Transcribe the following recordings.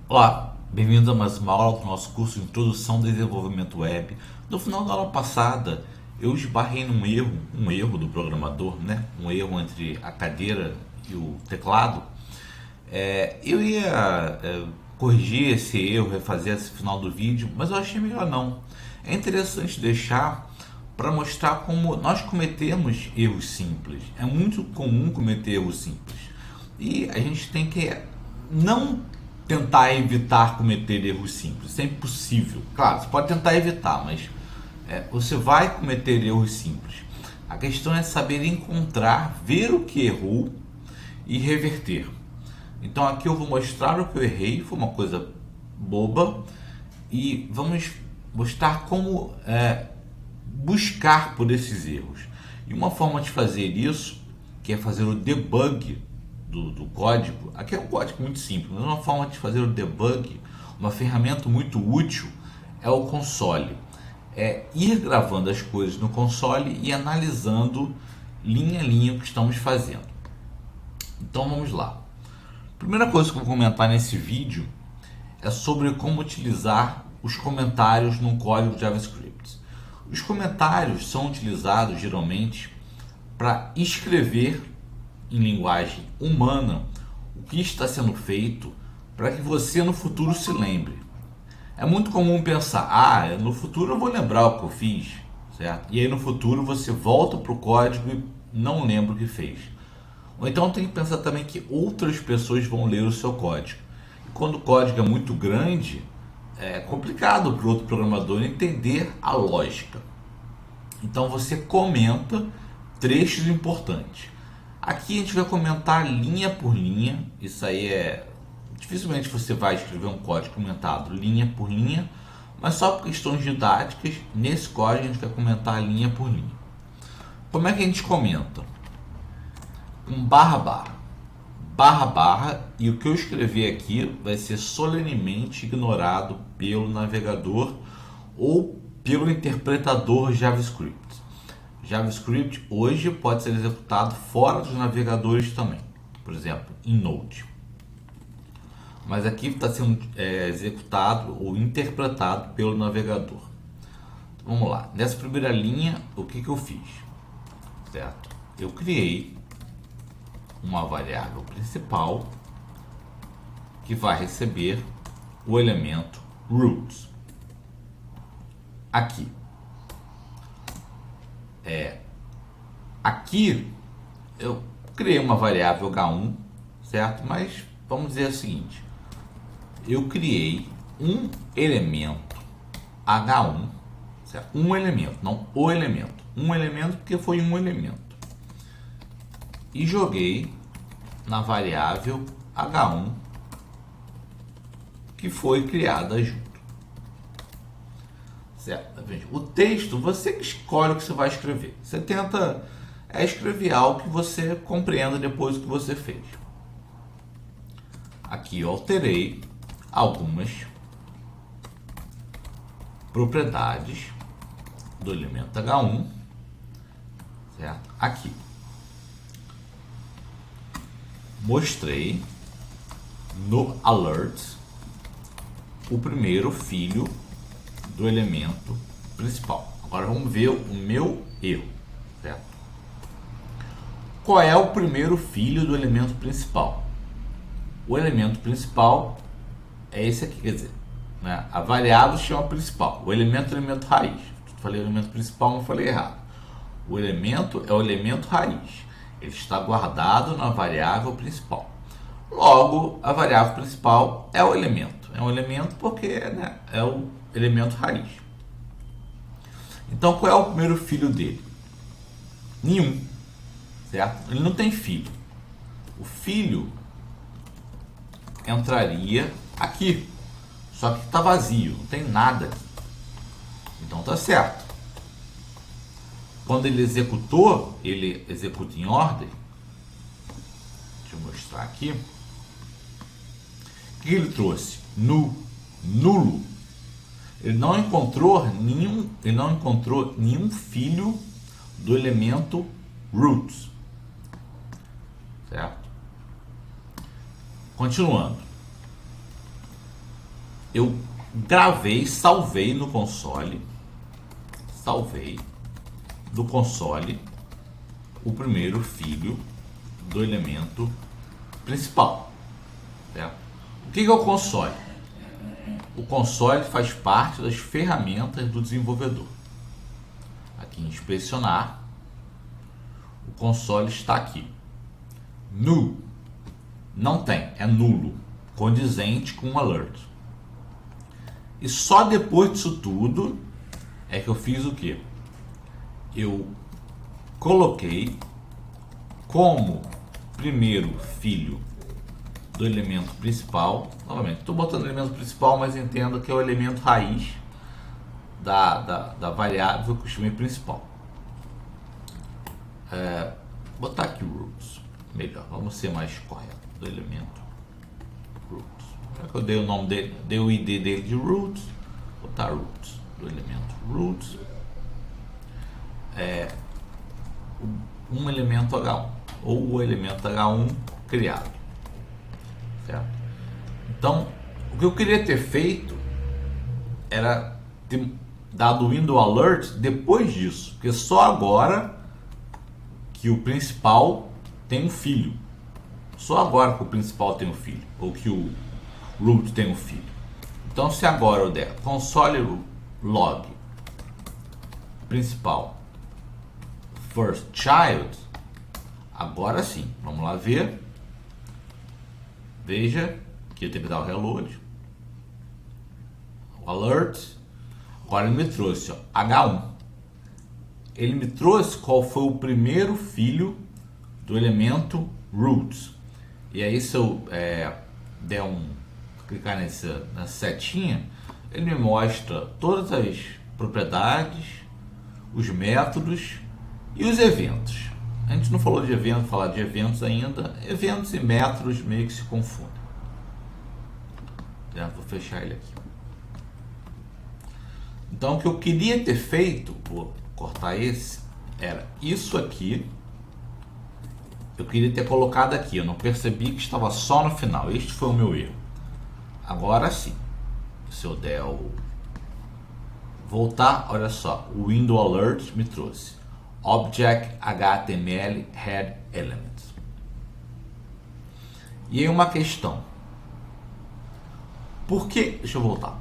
Olá, bem-vindos a mais uma aula do nosso curso de Introdução ao Desenvolvimento Web. No final da aula passada, eu esbarrei num erro do programador, né? Um erro entre a cadeira e o teclado. Eu ia corrigir esse erro, refazer esse final do vídeo, mas eu achei melhor não. É interessante deixar para mostrar como nós cometemos erros simples. É muito comum cometer erros simples. E a gente tem que não tentar evitar cometer erros simples. Isso é impossível. Claro, você pode tentar evitar, mas você vai cometer erros simples. A questão é saber encontrar, ver o que errou e reverter. Então aqui eu vou mostrar o que eu errei, foi uma coisa boba, e vamos mostrar como buscar por esses erros. E uma forma de fazer isso, que é fazer o debug do código, aqui é um código muito simples, mas uma forma de fazer o debug, uma ferramenta muito útil, é o console. É ir gravando as coisas no console e analisando linha a linha o que estamos fazendo. Então vamos lá. Primeira coisa que eu vou comentar nesse vídeo é sobre como utilizar os comentários num código JavaScript. Os comentários são utilizados geralmente para escrever em linguagem humana o que está sendo feito para que você no futuro se lembre. É muito comum pensar, no futuro eu vou lembrar o que eu fiz, certo? E aí no futuro você volta para o código e não lembra o que fez. Ou então tem que pensar também que outras pessoas vão ler o seu código. E quando o código é muito grande, é complicado para o outro programador entender a lógica. Então você comenta trechos importantes. Aqui a gente vai comentar linha por linha. Isso aí dificilmente você vai escrever um código comentado linha por linha, mas só por questões didáticas, nesse código a gente vai comentar linha por linha. Como é que a gente comenta? Um barra, e o que eu escrevi aqui vai ser solenemente ignorado pelo navegador ou pelo interpretador JavaScript. JavaScript hoje pode ser executado fora dos navegadores também, por exemplo, em Node. Mas aqui está sendo executado ou interpretado pelo navegador. Então, vamos lá. Nessa primeira linha, o que eu fiz? Certo? Eu criei uma variável principal que vai receber o elemento roots. Aqui. Aqui eu criei uma variável H1, certo? Mas vamos dizer o seguinte: eu criei um elemento H1, certo? Um elemento, não o elemento. Um elemento porque foi um elemento. E joguei na variável H1 que foi criada junto. Certo? O texto, você que escolhe o que você vai escrever. Você tenta escrever algo que você compreenda depois do que você fez. Aqui eu alterei algumas propriedades do elemento H1, certo? Aqui mostrei no alert o primeiro filho do elemento principal. Agora vamos ver o meu erro, certo? Qual é o primeiro filho do elemento principal? O elemento principal é esse aqui, quer dizer, né? A variável chama principal. O elemento é o elemento raiz. Eu falei elemento principal, não falei errado. O elemento é o elemento raiz. Ele está guardado na variável principal. Logo, a variável principal é o elemento. É um elemento porque, né, é o elemento raiz. Então, qual é o primeiro filho dele? Nenhum, certo? Ele não tem filho. O filho entraria aqui, só que está vazio, não tem nada aqui. Então tá certo. Quando ele executou, ele executa em ordem. Deixa eu mostrar aqui. O que ele trouxe? Nulo. Ele não encontrou nenhum filho do elemento roots, certo? Continuando. eu gravei, salvei no console, salvei do console o primeiro filho do elemento principal, certo? O que é o console? O console faz parte das ferramentas do desenvolvedor. Aqui em inspecionar, o console está aqui. Null, não tem, é nulo, condizente com o alert. E só depois disso tudo é que eu fiz o que? Eu coloquei como primeiro filho do elemento principal. Novamente, estou botando o elemento principal, mas entendo que é o elemento raiz da variável que eu chamei principal. Botar aqui roots, melhor, vamos ser mais correto, do elemento roots. Já que eu dei o nome dele, dei o ID dele de roots, botar roots, do elemento roots, um elemento H1, ou o elemento H1 criado, certo? Então, o que eu queria ter feito era ter dado o window alert depois disso, porque só agora que o principal tem um filho, só agora que o principal tem um filho, ou que o root tem um filho. Então, se agora eu der console log principal first child, agora sim, vamos lá ver. Veja que eu tenho que dar o reload, o alert. Agora ele me trouxe, ó, H1. Ele me trouxe qual foi o primeiro filho do elemento root. E aí, se eu der clicar nessa setinha, ele me mostra todas as propriedades, os métodos e os eventos. A gente não falou de evento, falar de eventos ainda. Eventos e métodos meio que se confundem. Vou fechar ele aqui. Então, o que eu queria ter feito, vou cortar esse, era isso aqui. Eu queria ter colocado aqui, eu não percebi que estava só no final. Este foi o meu erro. Agora sim, se eu der o voltar, olha só, o window alert me trouxe Object HTML Head Elements. E aí uma questão. Por que, deixa eu voltar.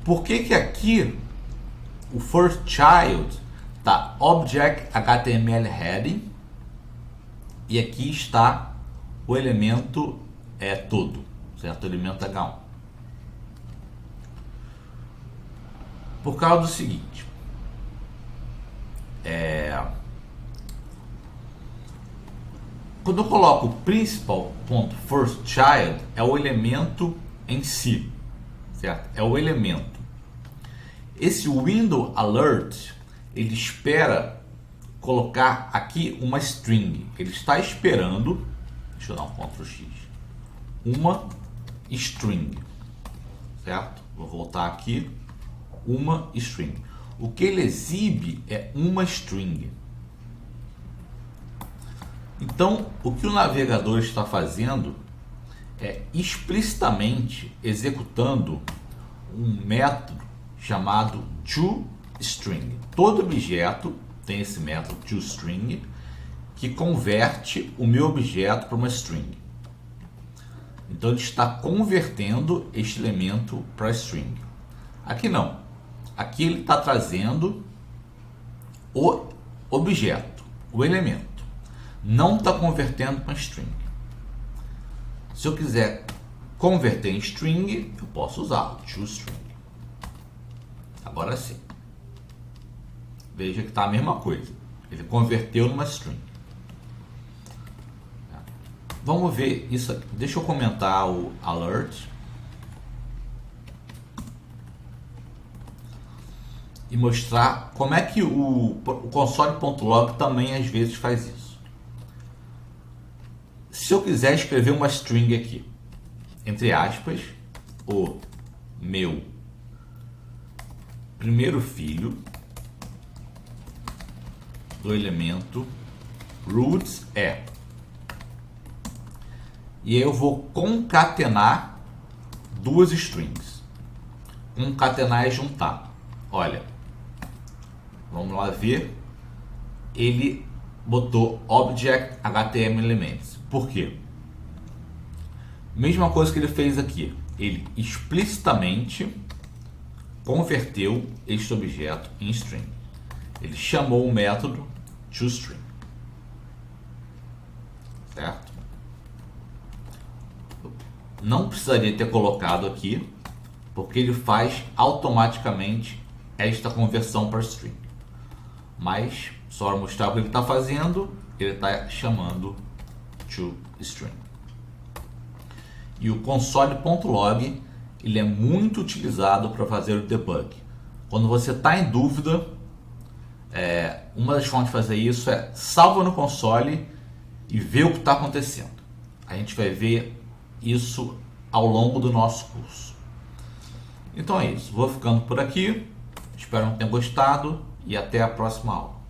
Por que aqui o first child está Object HTML Heading e aqui está o elemento todo, certo? O elemento H1. Por causa do seguinte, quando eu coloco principal.firstChild, é o elemento em si, certo? É o elemento. Esse window alert, ele espera colocar aqui uma string. Ele está esperando, deixa eu dar um Ctrl X, uma string, certo? Vou voltar aqui, uma string. O que ele exibe é uma string. Então, o que o navegador está fazendo é explicitamente executando um método chamado toString. Todo objeto tem esse método toString que converte o meu objeto para uma string. Então, ele está convertendo este elemento para string. Aqui não. Aqui ele está trazendo o objeto, o elemento. Não está convertendo para string. Se eu quiser converter em string, eu posso usar o toString. Agora sim. Veja que está a mesma coisa. Ele converteu numa string. Vamos ver isso aqui. Deixa eu comentar o alert. E mostrar como é que o console.log também às vezes faz isso. Se eu quiser escrever uma string aqui, entre aspas, o meu primeiro filho do elemento roots e aí eu vou concatenar duas strings, concatenar e juntar. Olha, vamos lá ver. Ele botou Object HTML Elements. Por quê? Mesma coisa que ele fez aqui. Ele explicitamente converteu este objeto em string. Ele chamou o método toString. Certo? Não precisaria ter colocado aqui, porque ele faz automaticamente esta conversão para string. Mas, só para mostrar o que ele está fazendo, ele está chamando toString. E o console.log, ele é muito utilizado para fazer o debug. Quando você está em dúvida, uma das formas de fazer isso é salva no console e vê o que está acontecendo. A gente vai ver isso ao longo do nosso curso. Então é isso. Vou ficando por aqui. Espero que tenham gostado e até a próxima aula.